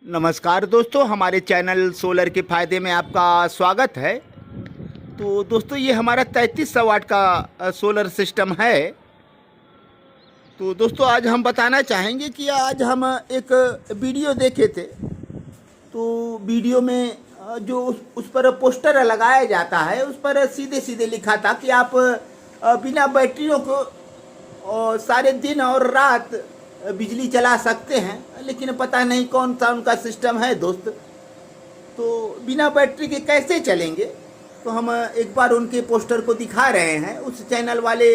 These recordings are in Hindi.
नमस्कार दोस्तों, हमारे चैनल सोलर के फ़ायदे में आपका स्वागत है। तो दोस्तों, ये हमारा 3300 वाट का सोलर सिस्टम है। तो दोस्तों, आज हम बताना चाहेंगे कि आज हम एक वीडियो देखे थे। तो वीडियो में जो उस पर पोस्टर लगाया जाता है, उस पर सीधे सीधे लिखा था कि आप बिना बैटरियों को सारे दिन और रात बिजली चला सकते हैं। लेकिन पता नहीं कौन सा उनका सिस्टम है दोस्त। तो बिना बैटरी के कैसे चलेंगे, तो हम एक बार उनके पोस्टर को दिखा रहे हैं। उस चैनल वाले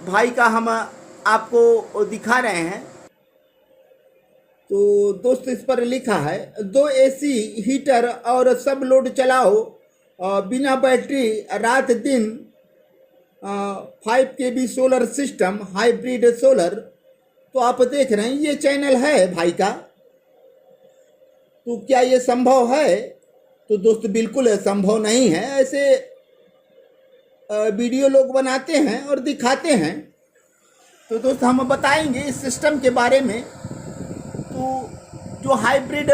भाई का हम आपको दिखा रहे हैं। तो दोस्त, इस पर लिखा है 2 एसी हीटर और सब लोड चलाओ बिना बैटरी रात दिन 5 kV solar system hybrid solar. तो आप देख रहे हैं ये चैनल है भाई का। तो क्या ये संभव है? तो दोस्त, बिल्कुल संभव नहीं है। ऐसे वीडियो लोग बनाते हैं और दिखाते हैं। तो दोस्त, हम बताएंगे इस सिस्टम के बारे में। तो जो हाइब्रिड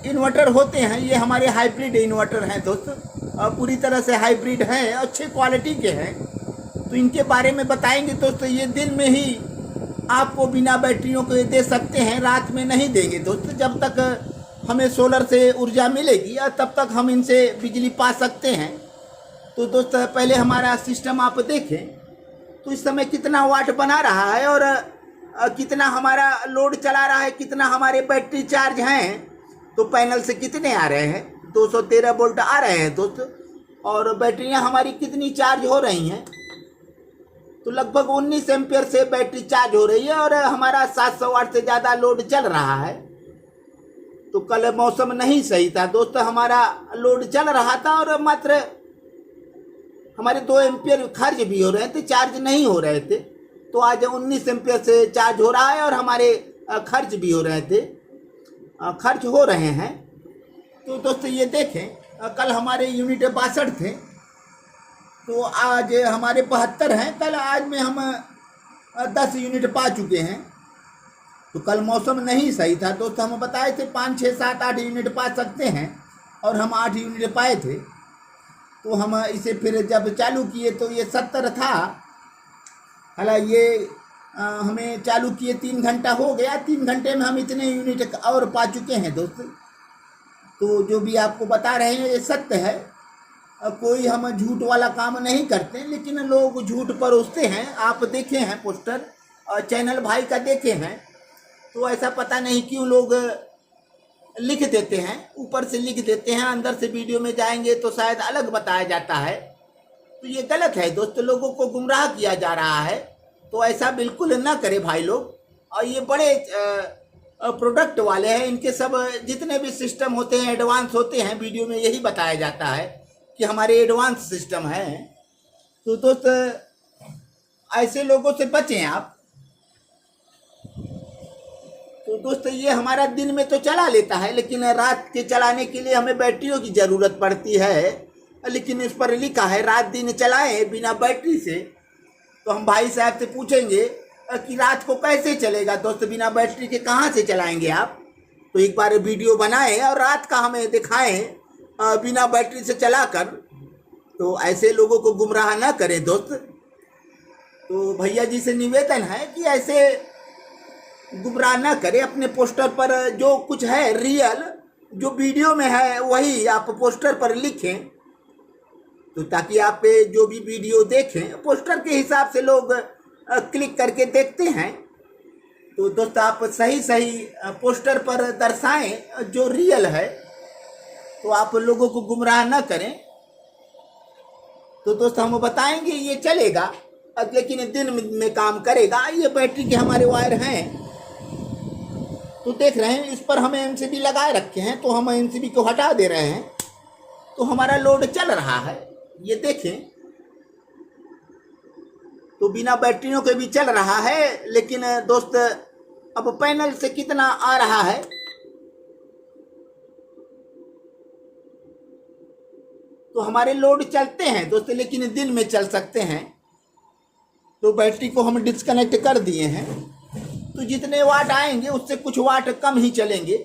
इन्वर्टर होते हैं, ये हमारे हाइब्रिड इन्वर्टर हैं दोस्त। पूरी तरह से हाइब्रिड हैं, अच्छे क्वालिटी के हैं। तो इनके बारे में बताएंगे दोस्तों। ये दिन में ही आपको बिना बैटरियों के दे सकते हैं, रात में नहीं देंगे दोस्त। जब तक हमें सोलर से ऊर्जा मिलेगी तब तक हम इनसे बिजली पा सकते हैं। तो दोस्त, पहले हमारा सिस्टम आप देखें। तो इस समय कितना वाट बना रहा है और कितना हमारा लोड चला रहा है, कितना हमारे बैटरी चार्ज हैं। तो पैनल से कितने आ रहे हैं? 213 वोल्ट आ रहे हैं दोस्त। और बैटरियां हमारी कितनी चार्ज हो रही हैं? तो लगभग 19 एम्पियर से बैटरी चार्ज हो रही है और हमारा 700 वाट से ज़्यादा लोड चल रहा है। तो कल मौसम नहीं सही था दोस्त, हमारा लोड चल रहा था और मात्र हमारे 2 एम्पियर खर्च भी हो रहे थे, चार्ज नहीं हो रहे थे। तो आज 19 एम्पियर से चार्ज हो रहा है और हमारे खर्च भी हो रहे थे, खर्च हो रहे हैं। तो दोस्त, ये देखें, कल हमारे यूनिट 62 थे, तो आज हमारे 72 हैं। कल आज में हम 10 यूनिट पा चुके हैं। तो कल मौसम नहीं सही था दोस्त, हम बताए थे 5, 6, 7, 8 यूनिट पा सकते हैं और हम 8 यूनिट पाए थे। तो हम इसे फिर जब चालू किए तो ये 70 था। हालांकि ये हमें चालू किए 3 घंटा हो गया। 3 घंटे में हम इतने यूनिट और पा चुके हैं दोस्त। तो जो भी आपको बता रहे हैं ये सत्य है। कोई हम झूठ वाला काम नहीं करते, लेकिन लोग झूठ परोसते हैं। आप देखे हैं पोस्टर, चैनल भाई का देखे हैं। तो ऐसा पता नहीं क्यों लोग लिख देते हैं, ऊपर से लिख देते हैं, अंदर से वीडियो में जाएंगे तो शायद अलग बताया जाता है। तो ये गलत है दोस्त, लोगों को गुमराह किया जा रहा है। तो ऐसा बिल्कुल ना करे भाई लोग। और ये बड़े प्रोडक्ट वाले हैं, इनके सब जितने भी सिस्टम होते हैं एडवांस होते हैं। वीडियो में यही बताया जाता है कि हमारे एडवांस सिस्टम है। तो दोस्त, ऐसे लोगों से बचें आप। तो दोस्त, ये हमारा दिन में तो चला लेता है, लेकिन रात के चलाने के लिए हमें बैटरियों की ज़रूरत पड़ती है। लेकिन इस पर लिखा है रात दिन चलाएं बिना बैटरी से। तो हम भाई साहब से पूछेंगे कि रात को कैसे चलेगा दोस्त, बिना बैटरी के कहाँ से चलाएंगे आप? तो एक बार वीडियो बनाएं और रात का हमें दिखाएं बिना बैटरी से चलाकर। तो ऐसे लोगों को गुमराह ना करें दोस्त। तो भैया जी से निवेदन है कि ऐसे गुमराह ना करें। अपने पोस्टर पर जो कुछ है रियल, जो वीडियो में है वही आप पोस्टर पर लिखें। तो ताकि आप जो भी वीडियो देखें, पोस्टर के हिसाब से लोग क्लिक करके देखते हैं। तो दोस्त, आप सही सही पोस्टर पर दर्शाएं जो रियल है। तो आप लोगों को गुमराह ना करें। तो दोस्त, हम बताएंगे ये चलेगा, लेकिन दिन में काम करेगा। ये बैटरी के हमारे वायर हैं। तो देख रहे हैं, इस पर हमें एमसीबी लगाए रखे हैं। तो हम एमसीबी को हटा दे रहे हैं, तो हमारा लोड चल रहा है। ये देखें, तो बिना बैटरियों के भी चल रहा है। लेकिन दोस्त, अब पैनल से कितना आ रहा है? तो हमारे लोड चलते हैं दोस्त, लेकिन दिन में चल सकते हैं। तो बैटरी को हम डिस्कनेक्ट कर दिए हैं। तो जितने वाट आएंगे उससे कुछ वाट कम ही चलेंगे।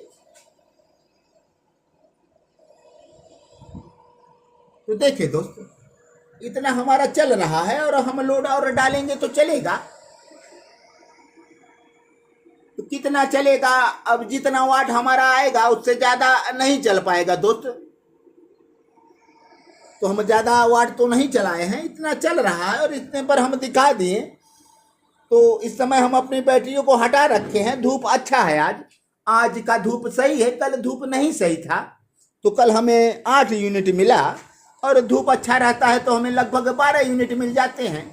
तो देखिए दोस्तों, इतना हमारा चल रहा है और हम लोड और डालेंगे तो चलेगा। तो कितना चलेगा? अब जितना वाट हमारा आएगा उससे ज़्यादा नहीं चल पाएगा दोस्त। तो हम ज़्यादा वाट तो नहीं चलाए हैं, इतना चल रहा है और इतने पर हम दिखा दिए। तो इस समय हम अपनी बैटरियों को हटा रखे हैं। धूप अच्छा है आज का धूप सही है, कल धूप नहीं सही था। तो कल हमें 8 यूनिट मिला और धूप अच्छा रहता है तो हमें लगभग 12 यूनिट मिल जाते हैं,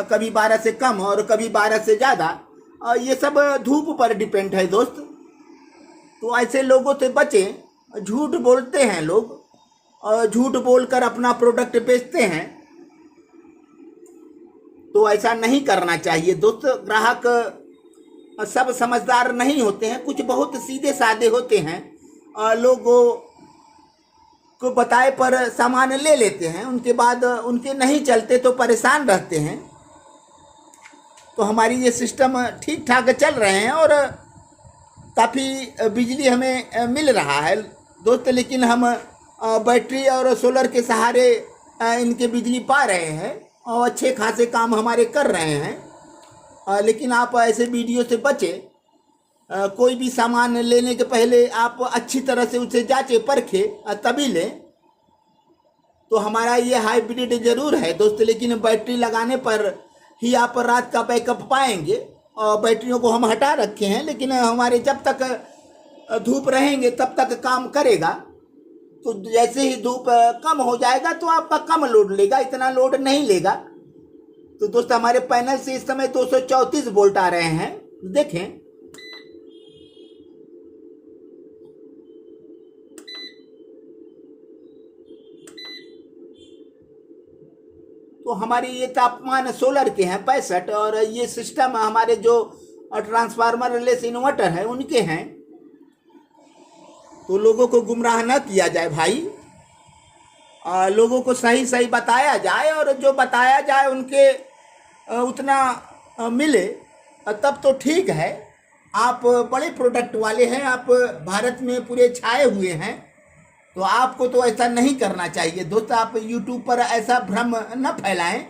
कभी 12 से कम और कभी 12 से ज़्यादा। ये सब धूप पर डिपेंड है दोस्त। तो ऐसे लोगों से बचें, झूठ बोलते हैं लोग और झूठ बोलकर अपना प्रोडक्ट बेचते हैं। तो ऐसा नहीं करना चाहिए दोस्त। ग्राहक सब समझदार नहीं होते हैं, कुछ बहुत सीधे साधे होते हैं। लोगों को बताए पर सामान ले लेते हैं, उनके बाद उनके नहीं चलते तो परेशान रहते हैं। तो हमारी ये सिस्टम ठीक ठाक चल रहे हैं और काफ़ी बिजली हमें मिल रहा है दोस्त। लेकिन हम बैटरी और सोलर के सहारे इनके बिजली पा रहे हैं और अच्छे खासे काम हमारे कर रहे हैं। लेकिन आप ऐसे वीडियो से बचें। कोई भी सामान लेने के पहले आप अच्छी तरह से उसे जांचे परखे तभी लें। तो हमारा ये हाइब्रिड ज़रूर है दोस्त, लेकिन बैटरी लगाने पर ही आप रात का बैकअप पाएंगे। और बैटरियों को हम हटा रखे हैं, लेकिन हमारे जब तक धूप रहेंगे तब तक काम करेगा। तो जैसे ही धूप कम हो जाएगा तो आपका कम लोड लेगा, इतना लोड नहीं लेगा। तो दोस्त हमारे पैनल से इस समय 234 वोल्ट आ रहे हैं, देखें। तो हमारी ये तापमान सोलर के हैं 65 और ये सिस्टम हमारे जो ट्रांसफार्मर रिलेस इन्वर्टर है उनके हैं। तो लोगों को गुमराह न किया जाए भाई, लोगों को सही सही बताया जाए और जो बताया जाए उनके उतना मिले तब तो ठीक है। आप बड़े प्रोडक्ट वाले हैं, आप भारत में पूरे छाए हुए हैं, तो आपको तो ऐसा नहीं करना चाहिए दोस्त। आप यूट्यूब पर ऐसा भ्रम न फैलाएं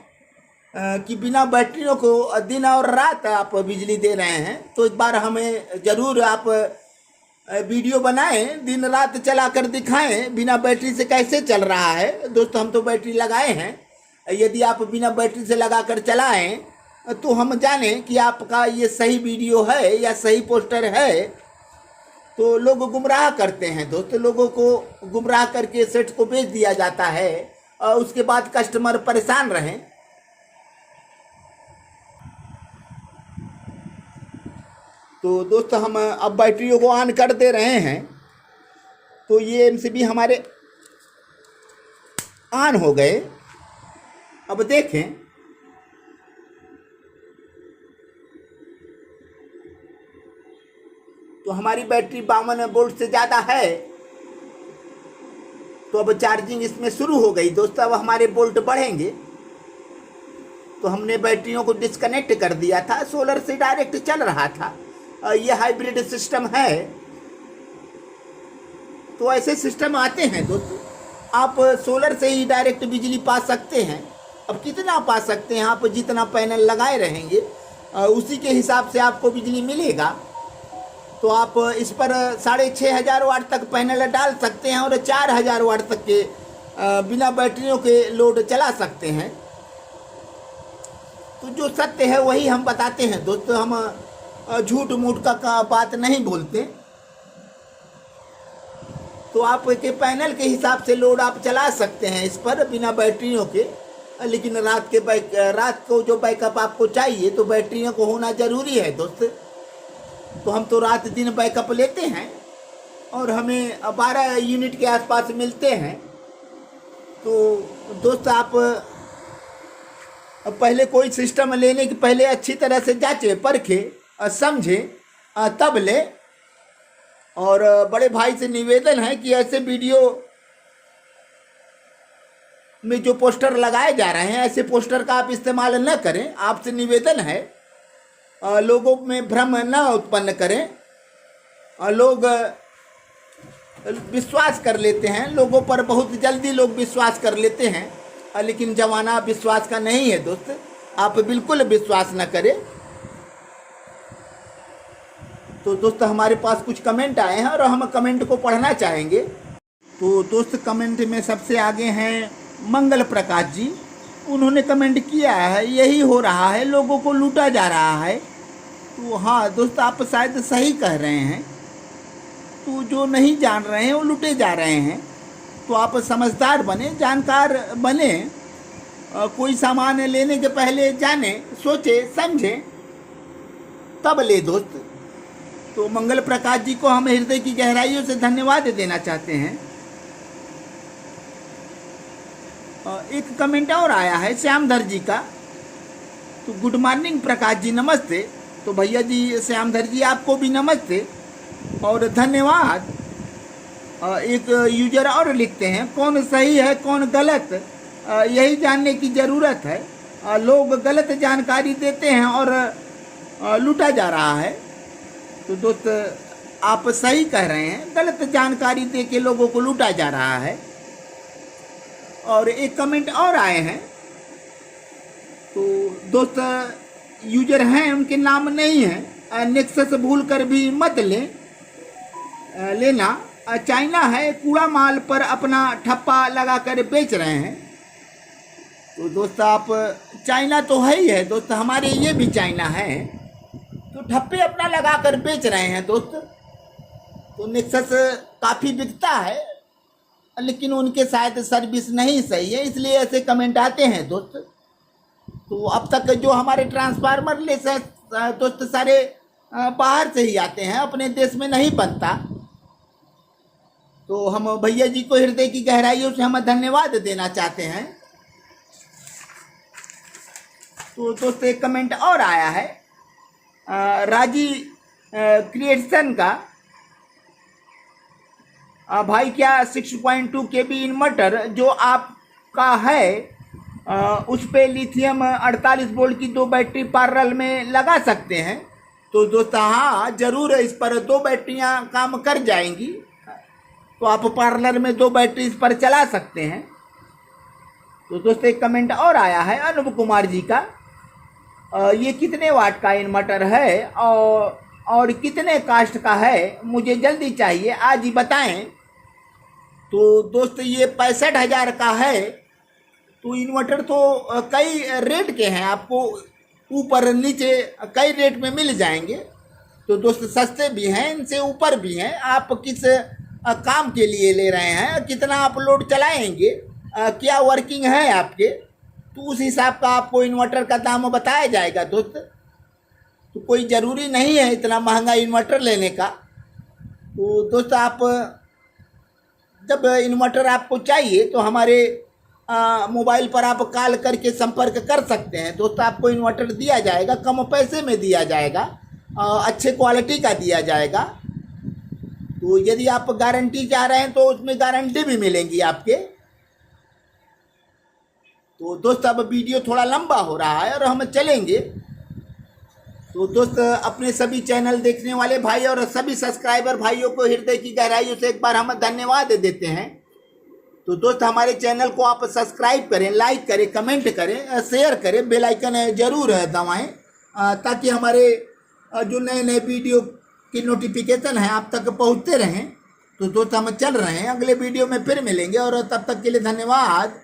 कि बिना बैटरियों को दिन और रात आप बिजली दे रहे हैं। तो एक बार हमें ज़रूर आप वीडियो बनाएं, दिन रात चला कर दिखाएं बिना बैटरी से कैसे चल रहा है। दोस्तों हम तो बैटरी लगाए हैं, यदि आप बिना बैटरी से लगा कर चलाएं तो हम जानें कि आपका ये सही वीडियो है या सही पोस्टर है। तो लोग गुमराह करते हैं दोस्त, लोगों को गुमराह करके सेट को बेच दिया जाता है और उसके बाद कस्टमर परेशान रहें। तो दोस्त हम अब बैटरियों को ऑन कर दे रहे हैं। तो ये एमसीबी हमारे ऑन हो गए। अब देखें, तो हमारी बैटरी 52 वोल्ट से ज़्यादा है। तो अब चार्जिंग इसमें शुरू हो गई दोस्तों। अब हमारे वोल्ट बढ़ेंगे। तो हमने बैटरियों को डिस्कनेक्ट कर दिया था, सोलर से डायरेक्ट चल रहा था। ये हाइब्रिड सिस्टम है। तो ऐसे सिस्टम आते हैं दोस्तों, आप सोलर से ही डायरेक्ट बिजली पा सकते हैं। अब कितना पा सकते हैं? आप जितना पैनल लगाए रहेंगे उसी के हिसाब से आपको बिजली मिलेगा। तो आप इस पर 6500 वाट तक पैनल डाल सकते हैं और 4000 वाट तक के बिना बैटरियों के लोड चला सकते हैं। तो जो सत्य है वही हम बताते हैं दोस्तों, हम झूठ मूठ का बात नहीं बोलते। तो आपके पैनल के हिसाब से लोड आप चला सकते हैं इस पर बिना बैटरियों के। लेकिन रात को जो बैकअप आपको चाहिए तो बैटरियों को होना ज़रूरी है दोस्त। तो हम तो रात दिन बैकअप लेते हैं और हमें 12 यूनिट के आसपास मिलते हैं। तो दोस्त आप पहले कोई सिस्टम लेने के पहले अच्छी तरह से जांचे परखे समझे तब ले। और बड़े भाई से निवेदन है कि ऐसे वीडियो में जो पोस्टर लगाए जा रहे हैं ऐसे पोस्टर का आप इस्तेमाल न करें। आपसे निवेदन है लोगों में भ्रम न उत्पन्न करें। लोग विश्वास कर लेते हैं, लोगों पर बहुत जल्दी लोग विश्वास कर लेते हैं, लेकिन जमाना विश्वास का नहीं है दोस्त। आप बिल्कुल विश्वास न करें। तो दोस्त हमारे पास कुछ कमेंट आए हैं और हम कमेंट को पढ़ना चाहेंगे। तो दोस्त कमेंट में सबसे आगे हैं मंगल प्रकाश जी। उन्होंने कमेंट किया है, यही हो रहा है, लोगों को लूटा जा रहा है। तो हाँ दोस्त, आप शायद सही कह रहे हैं। तो जो नहीं जान रहे हैं वो लूटे जा रहे हैं। तो आप समझदार बने, जानकार बने। कोई सामान लेने के पहले जाने, सोचे, समझे, तब ले दोस्त। तो मंगल प्रकाश जी को हम हृदय की गहराइयों से धन्यवाद देना चाहते हैं। एक कमेंट और आया है श्यामधर जी का। तो गुड मॉर्निंग प्रकाश जी, नमस्ते। तो भैया जी श्यामधर जी, आपको भी नमस्ते और धन्यवाद। एक यूजर और लिखते हैं, कौन सही है कौन गलत, यही जानने की ज़रूरत है। लोग गलत जानकारी देते हैं और लूटा जा रहा है। तो दोस्त आप सही कह रहे हैं, गलत जानकारी दे के लोगों को लूटा जा रहा है। और एक कमेंट और आए हैं। तो दोस्त यूजर हैं, उनके नाम नहीं है, नेक्सस भूल कर भी मत लेना। चाइना है, कूड़ा माल पर अपना ठप्पा लगाकर बेच रहे हैं। तो दोस्त आप, चाइना तो है ही है दोस्त, हमारे ये भी चाइना है। तो ठप्पे अपना लगाकर बेच रहे हैं दोस्त। तो नेक्सस काफ़ी बिकता है, लेकिन उनके शायद सर्विस नहीं सही है, इसलिए ऐसे कमेंट आते हैं दोस्त। तो अब तक जो हमारे ट्रांसफार्मर ले से दोस्त सारे बाहर से ही आते हैं, अपने देश में नहीं बनता। तो हम भैया जी को हृदय की गहराइयों से हम धन्यवाद देना चाहते हैं। तो दोस्त एक कमेंट और आया है राजी क्रिएशन का। भाई क्या 6.2 kV इन्वर्टर जो आपका है उस पे लिथियम 48 वोल्ट की 2 बैटरी पैरेलल में लगा सकते हैं? तो दोस्त हाँ, ज़रूर इस पर 2 बैटरियां काम कर जाएंगी। तो आप पैरेलल में 2 बैटरी इस पर चला सकते हैं। तो दोस्त एक कमेंट और आया है अनूप कुमार जी का। ये कितने वाट का इन्वर्टर है और कितने कास्ट का है, मुझे जल्दी चाहिए, आज ही बताएं। तो दोस्त ये 65,000 का है। तो इन्वर्टर तो कई रेट के हैं, आपको ऊपर नीचे कई रेट में मिल जाएंगे। तो दोस्त सस्ते भी हैं, इनसे ऊपर भी हैं। आप किस काम के लिए ले रहे हैं, कितना आप लोड चलाएंगे, क्या वर्किंग है आपके, तो उस हिसाब का आपको इन्वर्टर का दाम बताया जाएगा दोस्त। तो कोई ज़रूरी नहीं है इतना महंगा इन्वर्टर लेने का। तो दोस्त आप जब इन्वर्टर आपको चाहिए तो हमारे मोबाइल पर आप कॉल करके संपर्क कर सकते हैं दोस्त। आपको इन्वर्टर दिया जाएगा, कम पैसे में दिया जाएगा, अच्छे क्वालिटी का दिया जाएगा। तो यदि आप गारंटी चाह रहे हैं तो उसमें गारंटी भी मिलेंगी आपके। तो दोस्त अब वीडियो थोड़ा लंबा हो रहा है और हम चलेंगे। तो दोस्त अपने सभी चैनल देखने वाले भाई और सभी सब्सक्राइबर भाइयों को हृदय की गहराइयों से एक बार हम धन्यवाद देते हैं। तो दोस्त हमारे चैनल को आप सब्सक्राइब करें, लाइक करें, कमेंट करें, शेयर करें, बेल आइकन जरूर दबाएं ताकि हमारे जो नए नए वीडियो की नोटिफिकेशन है आप तक पहुंचते रहें। तो दोस्त हम चल रहे हैं, अगले वीडियो में फिर मिलेंगे और तब तक के लिए धन्यवाद।